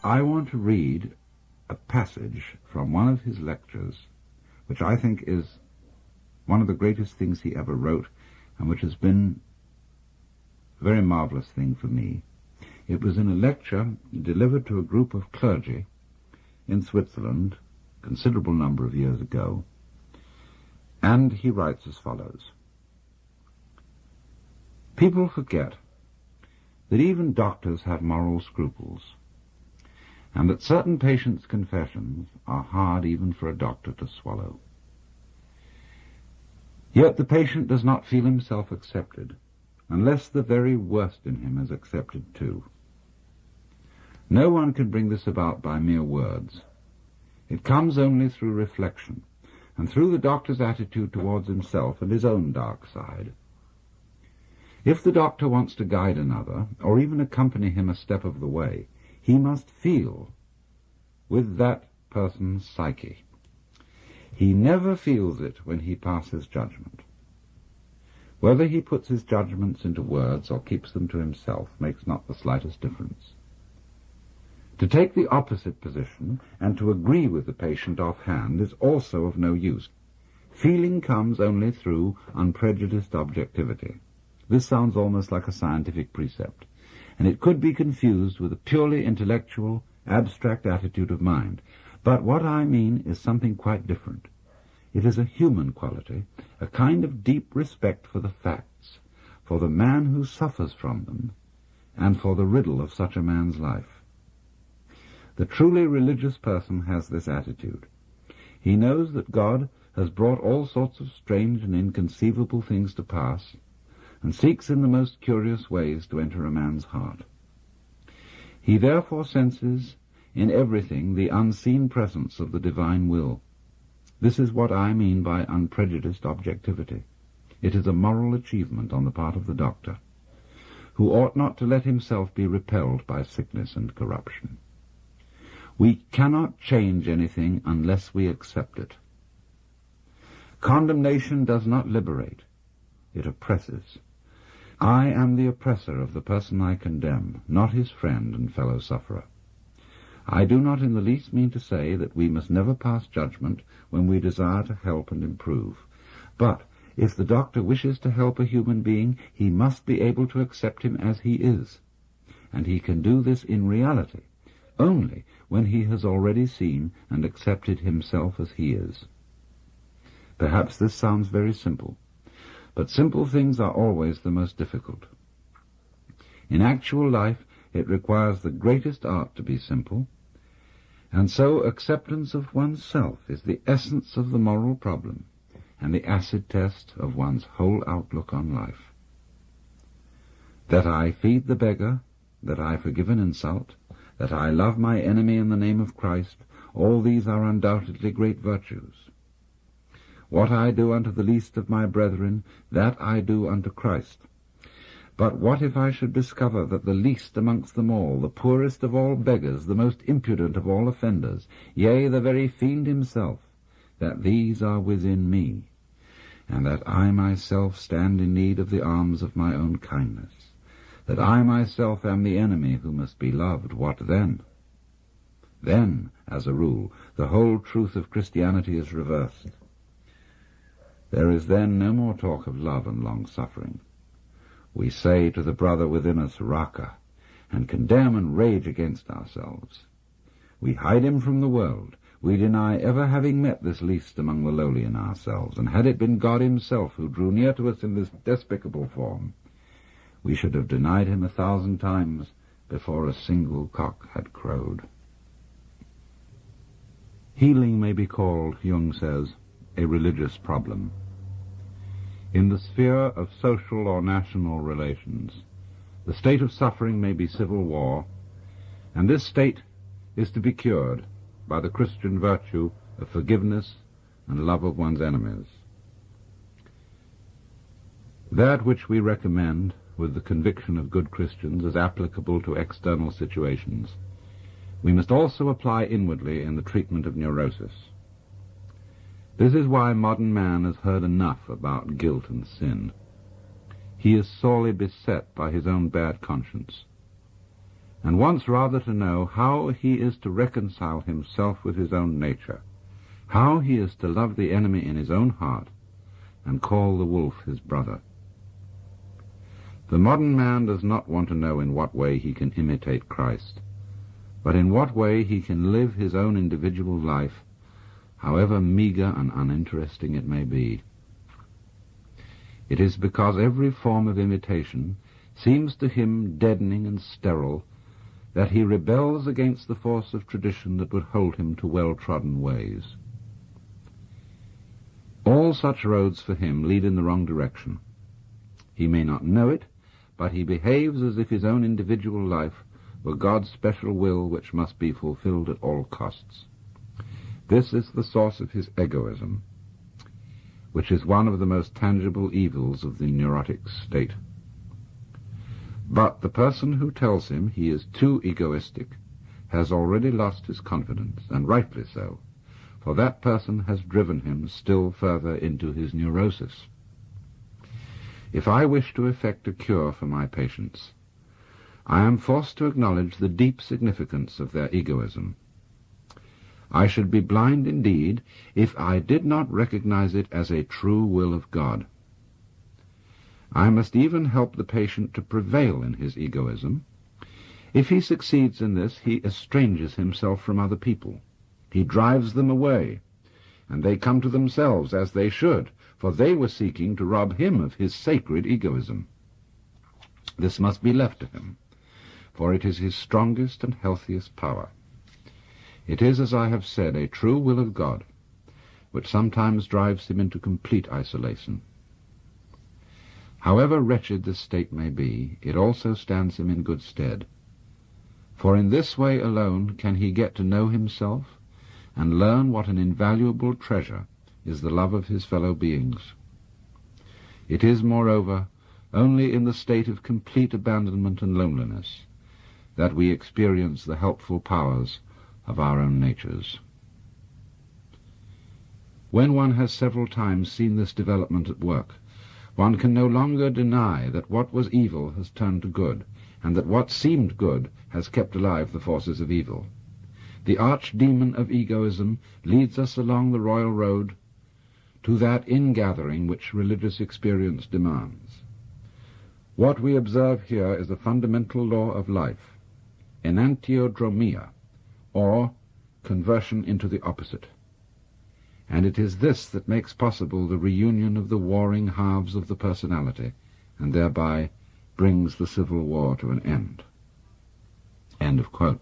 I want to read a passage from one of his lectures, which I think is one of the greatest things he ever wrote, and which has been a very marvelous thing for me. It was in a lecture delivered to a group of clergy in Switzerland, a considerable number of years ago, and he writes as follows. People forget that even doctors have moral scruples, and that certain patients' confessions are hard even for a doctor to swallow. Yet the patient does not feel himself accepted, unless the very worst in him is accepted too. No one can bring this about by mere words. It comes only through reflection, and through the doctor's attitude towards himself and his own dark side. If the doctor wants to guide another, or even accompany him a step of the way, he must feel with that person's psyche. He never feels it when he passes judgment. Whether he puts his judgments into words or keeps them to himself makes not the slightest difference. To take the opposite position and to agree with the patient offhand is also of no use. Feeling comes only through unprejudiced objectivity. This sounds almost like a scientific precept, and it could be confused with a purely intellectual, abstract attitude of mind. But what I mean is something quite different. It is a human quality, a kind of deep respect for the facts, for the man who suffers from them, and for the riddle of such a man's life. The truly religious person has this attitude. He knows that God has brought all sorts of strange and inconceivable things to pass, and seeks in the most curious ways to enter a man's heart. He therefore senses in everything the unseen presence of the divine will. This is what I mean by unprejudiced objectivity. It is a moral achievement on the part of the doctor, who ought not to let himself be repelled by sickness and corruption. We cannot change anything unless we accept it. Condemnation does not liberate, it oppresses. I am the oppressor of the person I condemn, not his friend and fellow sufferer. I do not in the least mean to say that we must never pass judgment when we desire to help and improve. But if the doctor wishes to help a human being, he must be able to accept him as he is. And he can do this in reality only when he has already seen and accepted himself as he is. Perhaps this sounds very simple, but simple things are always the most difficult. In actual life, it requires the greatest art to be simple, and so acceptance of oneself is the essence of the moral problem and the acid test of one's whole outlook on life. That I feed the beggar, that I forgive an insult, that I love my enemy in the name of Christ, all these are undoubtedly great virtues. What I do unto the least of my brethren, that I do unto Christ. But what if I should discover that the least amongst them all, the poorest of all beggars, the most impudent of all offenders, yea, the very fiend himself, that these are within me, and that I myself stand in need of the alms of my own kindness, that I myself am the enemy who must be loved, what then? Then, as a rule, the whole truth of Christianity is reversed. There is then no more talk of love and long-suffering. We say to the brother within us, Raka, and condemn and rage against ourselves. We hide him from the world. We deny ever having met this least among the lowly in ourselves, and had it been God himself who drew near to us in this despicable form, we should have denied him 1,000 times before a single cock had crowed. Healing may be called, Jung says, a religious problem. In the sphere of social or national relations, the state of suffering may be civil war, and this state is to be cured by the Christian virtue of forgiveness and love of one's enemies. That which we recommend with the conviction of good Christians as applicable to external situations, we must also apply inwardly in the treatment of neurosis. This is why modern man has heard enough about guilt and sin. He is sorely beset by his own bad conscience, and wants rather to know how he is to reconcile himself with his own nature, how he is to love the enemy in his own heart, and call the wolf his brother. The modern man does not want to know in what way he can imitate Christ, but in what way he can live his own individual life, however meager and uninteresting it may be. It is because every form of imitation seems to him deadening and sterile that he rebels against the force of tradition that would hold him to well-trodden ways. All such roads for him lead in the wrong direction. He may not know it, but he behaves as if his own individual life were God's special will which must be fulfilled at all costs. This is the source of his egoism, which is one of the most tangible evils of the neurotic state. But the person who tells him he is too egoistic has already lost his confidence, and rightly so, for that person has driven him still further into his neurosis. If I wish to effect a cure for my patients, I am forced to acknowledge the deep significance of their egoism. I should be blind indeed if I did not recognize it as a true will of God. I must even help the patient to prevail in his egoism. If he succeeds in this, he estranges himself from other people. He drives them away, and they come to themselves as they should, for they were seeking to rob him of his sacred egoism. This must be left to him, for it is his strongest and healthiest power. It is, as I have said, a true will of God, which sometimes drives him into complete isolation. However wretched this state may be, it also stands him in good stead, for in this way alone can he get to know himself and learn what an invaluable treasure is the love of his fellow beings. It is, moreover, only in the state of complete abandonment and loneliness that we experience the helpful powers of our own natures. When one has several times seen this development at work, one can no longer deny that what was evil has turned to good, and that what seemed good has kept alive the forces of evil. The archdemon of egoism leads us along the royal road to that ingathering which religious experience demands. What we observe here is a fundamental law of life, enantiodromia, or conversion into the opposite. And it is this that makes possible the reunion of the warring halves of the personality, and thereby brings the civil war to an end. End of quote.